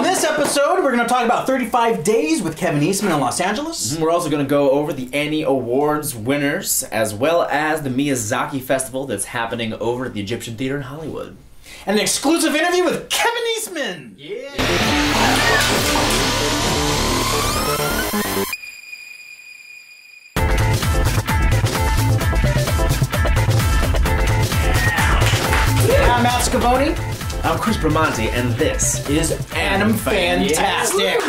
this episode, we're going to talk about 35 Days with Kevin Eastman in Los Angeles. We're also going to go over the Annie Awards winners, as well as the Miyazaki Festival that's happening over at the Egyptian Theater in Hollywood. And an exclusive interview with Kevin Eastman. Yeah. I'm D Schiavone. I'm Chris Bramante, and this is Animfantastic.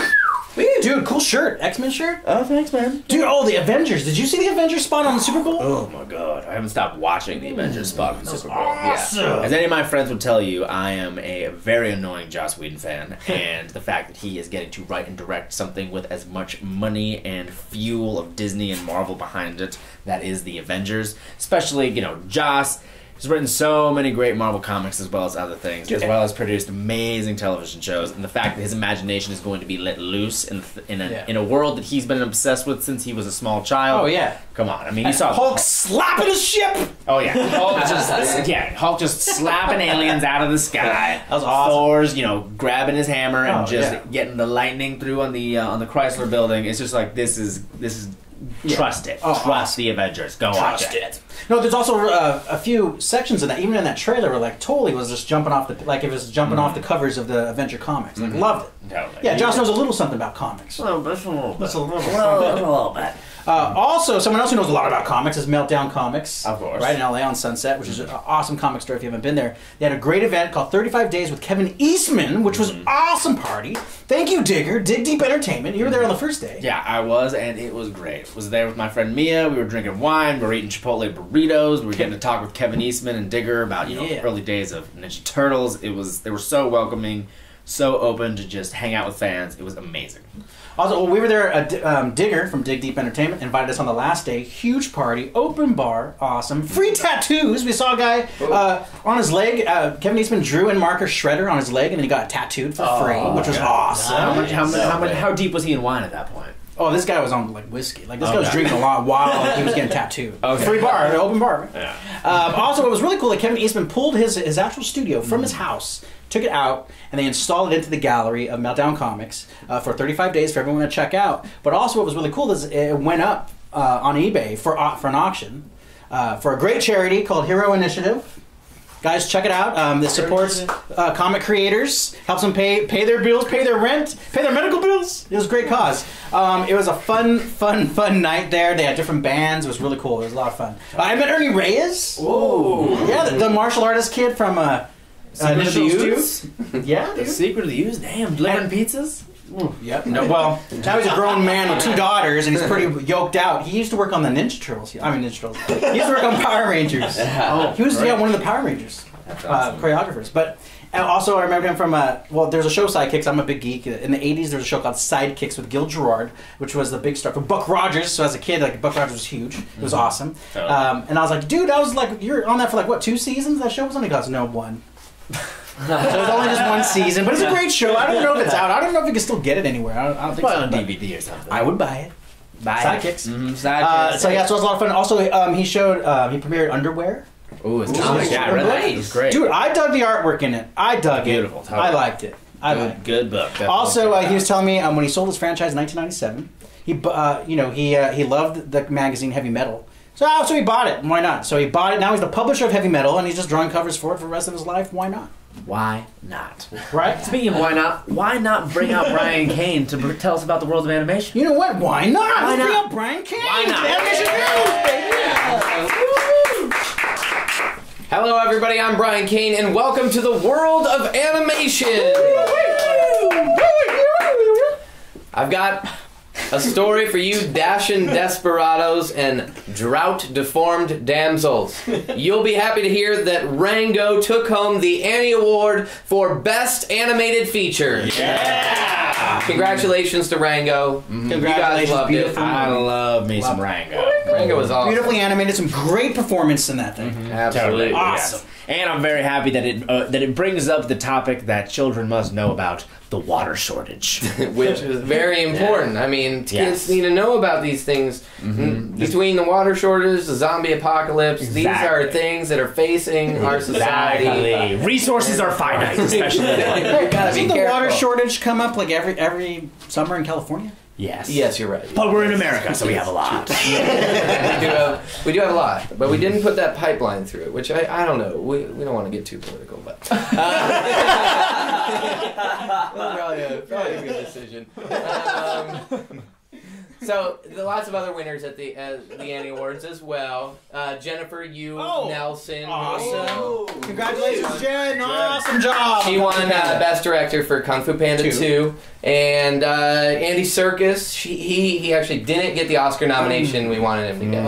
Dude, cool shirt. X-Men shirt? Oh, thanks, man. Dude, the Avengers. Did you see the Avengers spot on the Super Bowl? Oh, my God. I haven't stopped watching the Avengers spot on the Super Bowl. Awesome. Yeah. As any of my friends would tell you, I am a very annoying Joss Whedon fan, and the fact that he is getting to write and direct something with as much money and fuel of Disney and Marvel behind it, that is the Avengers. Especially, you know, Joss. He's written so many great Marvel comics as well as other things, as well as produced amazing television shows. And the fact that his imagination is going to be let loose in a world that he's been obsessed with since he was a small child. Oh yeah, come on! I mean, you saw Hulk slapping his ship. Oh yeah, Hulk just slapping aliens out of the sky. That was awesome. Thor's grabbing his hammer and getting the lightning through on the Chrysler building. It's just like this is. Trust it. Trust the Avengers. Go watch it. No, there's also a few sections of that. Even in that trailer, where like totally was just jumping off the it was jumping off the covers of the Avenger comics. Like loved it. Totally. Yeah, Josh knows a little something about comics. Well, just a little bit. Just a little bit. Also, someone else who knows a lot about comics is Meltdown Comics. Of course. Right in LA on Sunset, which is an awesome comic store if you haven't been there. They had a great event called 35 Days with Kevin Eastman, which was an awesome party. Thank you, Digger. Dig Deep Entertainment. You were there on the first day. Yeah, I was, and it was great. I was there with my friend Mia. We were drinking wine. We were eating Chipotle burritos. We were getting to talk with Kevin Eastman and Digger about early days of Ninja Turtles. They were so welcoming, so open to just hang out with fans. It was amazing. Also, we were there. Digger from Dig Deep Entertainment invited us on the last day. Huge party, open bar, awesome. Free tattoos. We saw a guy on his leg. Kevin Eastman drew in marker Shredder on his leg, and then he got tattooed for free, which was awesome. How deep was he in wine at that point? Oh, this guy was on like whiskey. Like this guy was drinking a lot while he was getting tattooed. Okay. Free bar, open bar. Yeah. Also, what was really cool, that Kevin Eastman pulled his actual studio from his house, took it out, and they installed it into the gallery of Meltdown Comics for 35 days for everyone to check out. But also, what was really cool is it went up on eBay for an auction for a great charity called Hero Initiative. Guys, check it out. This supports comic creators, helps them pay their bills, pay their rent, pay their medical bills. It was a great cause. It was a fun night there. They had different bands. It was really cool. It was a lot of fun. I met Ernie Reyes. Whoa. Yeah, the martial artist kid from Secret of the Ooze? Yeah, The Secret of the Ooze? Damn, delivering pizzas? Yep. No, well, now he's a grown man with 2 daughters, and he's pretty yoked out. He used to work on the Ninja Turtles. I mean, Ninja Turtles. He used to work on Power Rangers. He was one of the Power Rangers choreographers. But also, I remember him from there's a show, Sidekicks. I'm a big geek. In the 80s, there was a show called Sidekicks with Gil Gerard, which was the big star for Buck Rogers. So as a kid, like Buck Rogers was huge. It was awesome. And I was like, dude, you're on that for like what, 2 seasons? That show was only no 1. So it's only just 1 season, but it's a great show. I don't know if it's out. I don't know if you can still get it anywhere. I don't think so. On DVD or something. I would buy it. Sidekicks. Sidekicks. So it was a lot of fun. Also, he premiered underwear. Ooh, it's comic. Yeah, I read that. It was great. Dude, I dug the artwork in it. I dug Beautiful. it. I liked it. Good book. Also, he was telling me when he sold his franchise in 1997, he loved the magazine Heavy Metal. So he bought it. Why not? So he bought it. Now he's the publisher of Heavy Metal, and he's just drawing covers for it for the rest of his life. Why not? Why not? Right? Speaking of why not bring out Bryan Cain to tell us about the world of animation? You know what? Why not? Why not? Bring out Bryan Cain. Why not? Animation news, baby. Hello everybody, I'm Bryan Cain, and welcome to the world of animation! I've got a story for you dashing desperados and drought-deformed damsels. You'll be happy to hear that Rango took home the Annie Award for Best Animated Feature. Yeah! Congratulations to Rango. Congratulations, you guys loved beautiful. it. I love some Rango. Rango was awesome. Beautifully animated, some great performance in that thing. Absolutely. Awesome. Yes. And I'm very happy that it brings up the topic that children must know about, the water shortage. Which is very important. I mean, kids need to know about these things. Between the water shortage, the zombie apocalypse, these are things that are facing our society. Resources are finite, especially. Doesn't the water shortage come up like every summer in California? Yes. Yes, you're right. But we're in America, so we have a lot. we do have a lot, but we didn't put that pipeline through it, which I don't know. We don't want to get too political, but probably a good decision. So lots of other winners at the Annie Awards as well. Jennifer Yu Nelson. Awesome! Congratulations, Jen! Awesome job. She won Best Director for Kung Fu Panda 2. And Andy Serkis, he actually didn't get the Oscar nomination we wanted him to get.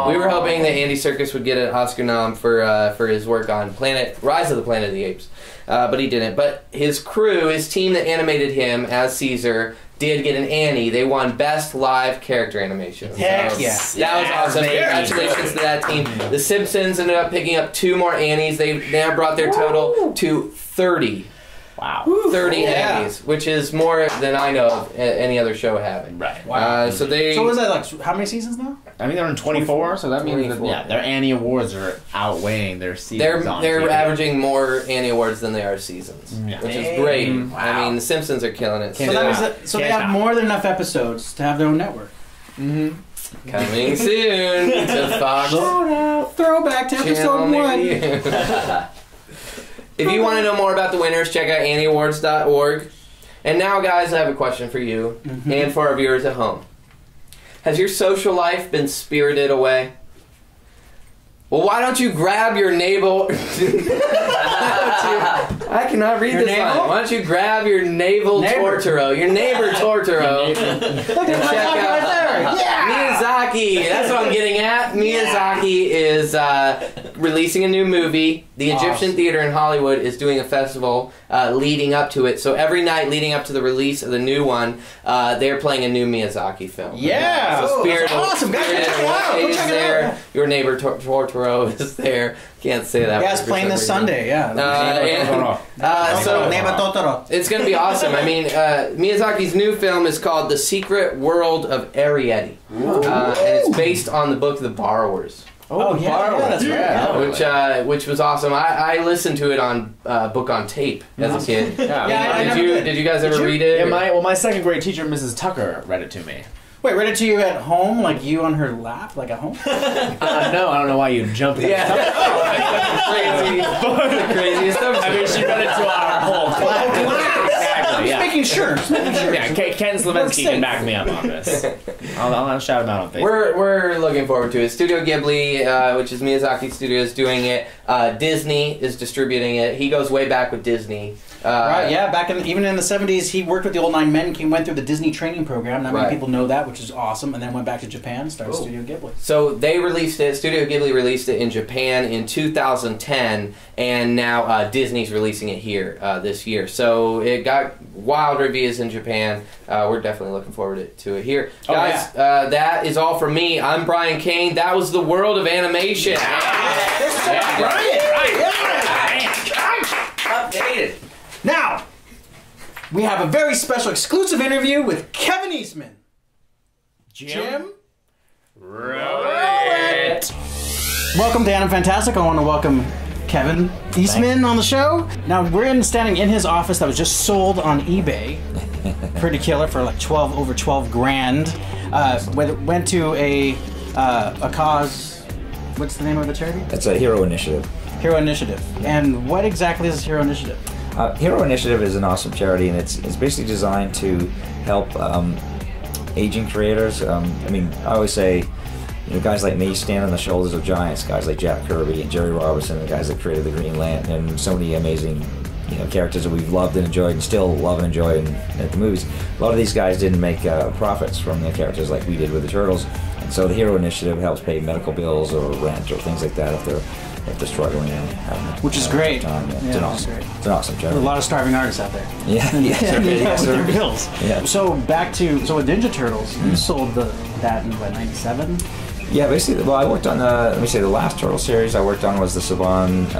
We were hoping that Andy Serkis would get an Oscar nom for his work on Rise of the Planet of the Apes, but he didn't. But his crew, his team that animated him as Caesar, did get an Annie. They won Best Live Character Animation. Heck That was awesome. Congratulations to that team. The Simpsons ended up picking up 2 more Annies. They now brought their total to 30. Wow. 30 Annies, which is more than I know of any other show having. Right. Wow. So was that like how many seasons now? I mean, they're in 24, so that means that, their Annie Awards are outweighing their seasons. They're averaging more Annie Awards than they are seasons, which is great. Wow. I mean, the Simpsons are killing it. So they have more than enough episodes to have their own network. Coming soon to Fox. Shout out. Throwback to episode 1. If you want to know more about the winners, check out AnnieAwards.org. And now, guys, I have a question for you and for our viewers at home. Has your social life been spirited away? Well, why don't you grab your navel... I cannot read this line. Why don't you grab your Tortoro, your neighbor Tortoro, and check out Miyazaki. That's what I'm getting at. Miyazaki is releasing a new movie. The Egyptian Theater in Hollywood is doing a festival leading up to it. So every night leading up to the release of the new one, they're playing a new Miyazaki film. Yeah! So Spirited awesome! Guys, check it out! is there. Your neighbor Tortoro is there. Can't say that. Yeah, it's playing this Sunday, So it's going to be awesome. I mean, Miyazaki's new film is called The Secret World of Arrietty. And it's based on the book The Borrowers. That's right. Which was awesome. I listened to it on book on tape as a kid. Did you guys ever read it? Yeah, my second grade teacher, Mrs. Tucker, read it to me. Wait, read it to you at home, like you on her lap, like at home? No, I don't know why you jumped. Crazy. Craziest. I mean, she read it to our whole class. Exactly. Just making sure. Yeah, Ken Slavinsky can back me up on this. I'll shout him out on Facebook. We're looking forward to it. Studio Ghibli, which is Miyazaki Studios, doing it. Disney is distributing it. He goes way back with Disney. Right, yeah, even in the 70s, he worked with the Old Nine Men, went through the Disney training program. Not many people know that, which is awesome, and then went back to Japan and started Studio Ghibli. So they released it, Studio Ghibli released it in Japan in 2010, and now Disney's releasing it here this year. So it got wild reviews in Japan. We're definitely looking forward to it here. Guys, that is all from me. I'm Bryan Cain. That was the world of animation. Updated. Now, we have a very special exclusive interview with Kevin Eastman. Jim? Roll it. Welcome to Animfantastic. I want to welcome Kevin Eastman on the show. Now, we're standing in his office that was just sold on eBay. Pretty killer for like over 12 grand. Went to a cause. What's the name of the charity? It's a Hero Initiative. Hero Initiative. And what exactly is Hero Initiative? Hero Initiative is an awesome charity, and it's basically designed to help aging creators. I mean, I always say, guys like me stand on the shoulders of giants. Guys like Jack Kirby and Jerry Robinson, the guys that created the Green Lantern, and so many amazing characters that we've loved and enjoyed and still love and enjoy at the movies. A lot of these guys didn't make profits from their characters like we did with the Turtles, and so the Hero Initiative helps pay medical bills or rent or things like that if they're struggling and having which is great. Time. Yeah, it's an awesome charity. There's a lot of starving artists out there. Yeah, with their bills. Yeah. So with Ninja Turtles, you sold that in what, 97? Yeah, basically, well, I worked on the last Turtle series I worked on was the Saban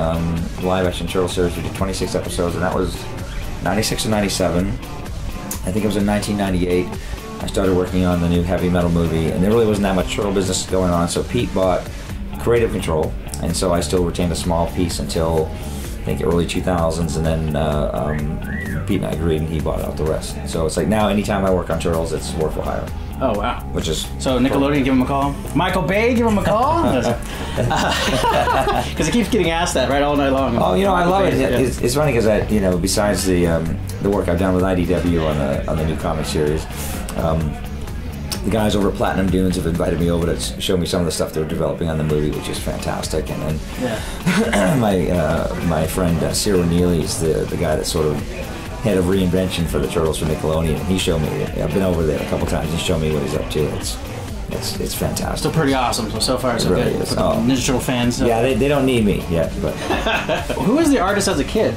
live-action Turtle series. We did 26 episodes, and that was 96 and 97. I think it was in 1998. I started working on the new heavy metal movie, and there really wasn't that much Turtle business going on, so Pete bought creative control, and so I still retained a small piece until, I think, early 2000s, and then Pete and I agreed, and he bought out the rest. So it's like now, anytime I work on Turtles, it's work for hire. Oh, wow. Which is... So Nickelodeon, give him a call. Michael Bay, give him a call. Because he keeps getting asked that, right, all night long. Oh, you know, I love it. It's funny because I, you know, besides the work I've done with IDW on the new comic series, the guys over at Platinum Dunes have invited me over to show me some of the stuff they're developing on the movie, which is fantastic. And then my friend Cyril Neely is the guy that's sort of head of reinvention for the Turtles for Nickelodeon, and he showed me. I've been over there a couple times. He showed me what he's up to. It's fantastic. Still pretty awesome. So far, so really good. Is. For the Ninja Turtle fans. So. Yeah, they don't need me yet. But who was the artist as a kid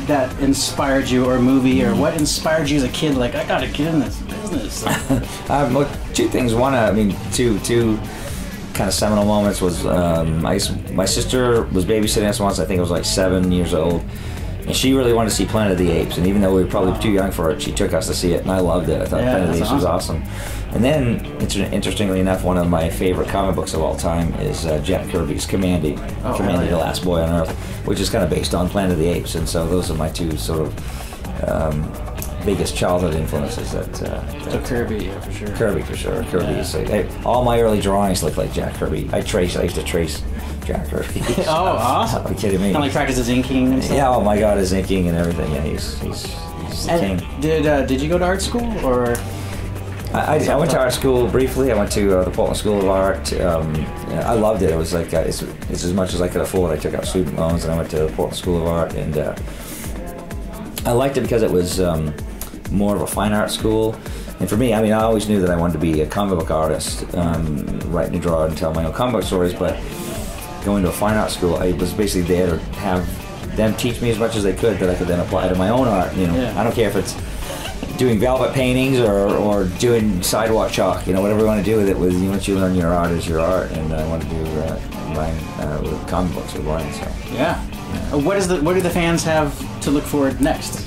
that inspired you, or a movie, or what inspired you as a kid? Like, I gotta get in this business. Well, two things. One, two kind of seminal moments was my sister was babysitting us once. I think I was like 7 years old. And she really wanted to see Planet of the Apes, and even though we were probably too young for it, she took us to see it, and I loved it. I thought Planet of the Apes was awesome. And then, interestingly enough, one of my favorite comic books of all time is Jack Kirby's Commandy, the Last Boy on Earth, which is kind of based on Planet of the Apes, and so those are my two sort of biggest childhood influences. So Kirby, yeah, for sure. Kirby, for sure. Kirby is like, all my early drawings look like Jack Kirby. I used to trace Jack Kirby. Oh, awesome! Are you kidding me? Kind of like practices inking and stuff. Yeah, oh my God, his inking and everything. Yeah, he's the king. Did you go to art school, or? I went to art school briefly. I went to the Portland School of Art. I loved it. It was like it's as much as I could afford. I took out student loans, and I went to the Portland School of Art, and I liked it because it was more of a fine art school. And for me, I always knew that I wanted to be a comic book artist, write and draw and tell my own comic book stories, but going to a fine art school, I was basically there to have them teach me as much as they could that I could then apply to my own art. You know, I don't care if it's doing velvet paintings or doing sidewalk chalk. You know, whatever you want to do with it. Once you learn your art is your art, and I want to do mine with comic books with Bryan. So what do the fans have to look forward next?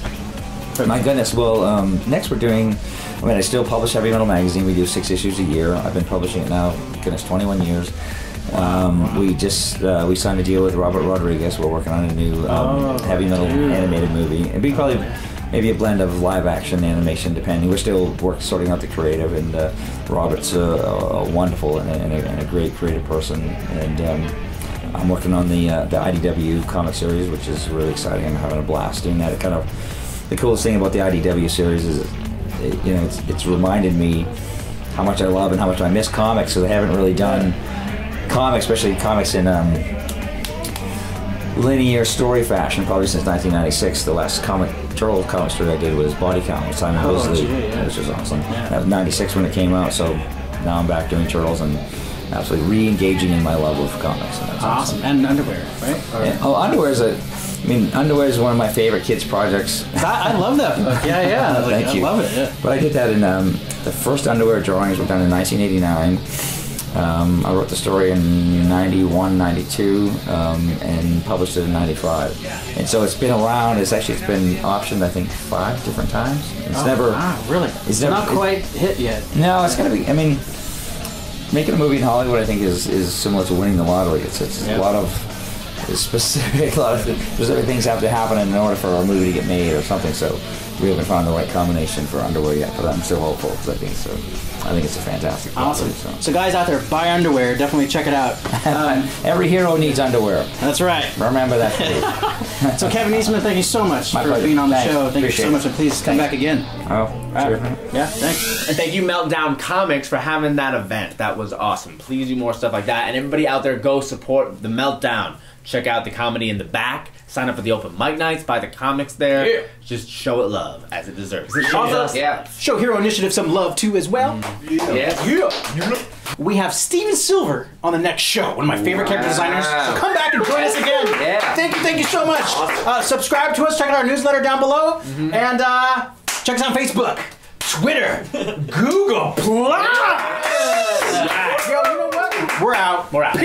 My goodness, well, next we're doing. I still publish Heavy Metal Magazine. We do 6 issues a year. I've been publishing it now, goodness, 21 years. We signed a deal with Robert Rodriguez. We're working on a new heavy metal animated movie. It'd be probably maybe a blend of live action animation, depending. We're still sorting out the creative, and Robert's a wonderful and a great creative person. And I'm working on the IDW comic series, which is really exciting. I'm having a blast doing that. The coolest thing about the IDW series is, it's reminded me how much I love and how much I miss comics. So they haven't really done comics, especially comics in linear story fashion, probably since 1996. The last Turtle comic story I did was Body Count with Simon Bisley, which was awesome. That was 96 when it came out, so now I'm back doing Turtles and absolutely re-engaging in my love of comics. And that's awesome. And underwear, right? Underwear is one of my favorite kids' projects. I love that book. Yeah. Thank you. I love it. Yeah. But I did that in the first underwear drawings were done in 1989. I wrote the story in 91, 92, and published it in 95. And so it's been around. It's been optioned, I think, 5 different times. It's never. Wow, really? It's not quite hit yet. No, it's gonna be. Making a movie in Hollywood, I think, is similar to winning the lottery. It's a lot of specific things have to happen in order for a movie to get made or something. So we haven't found the right combination for underwear yet, but I'm still hopeful because I think it's a fantastic awesome property, so guys out there, buy underwear. Definitely check it out. Every hero needs underwear. That's right. Remember that. So Kevin Eastman, thank you so much for being on the show. Thank you so much, and please come back again. Sure. Yeah, thanks. And thank you, Meltdown Comics, for having that event. That was awesome. Please do more stuff like that. And everybody out there, go support the Meltdown. Check out the comedy in the back. Sign up for the open mic nights. Buy the comics there. Yeah. Just show it love as it deserves. Show Hero Initiative some love too as well. Yeah. We have Steven Silver on the next show. One of my favorite character designers. So come back and join us again. Yeah. Thank you so much. Awesome. Subscribe to us. Check out our newsletter down below. And check us out on Facebook, Twitter, Google+. Yo, you know what? We're out. We're out.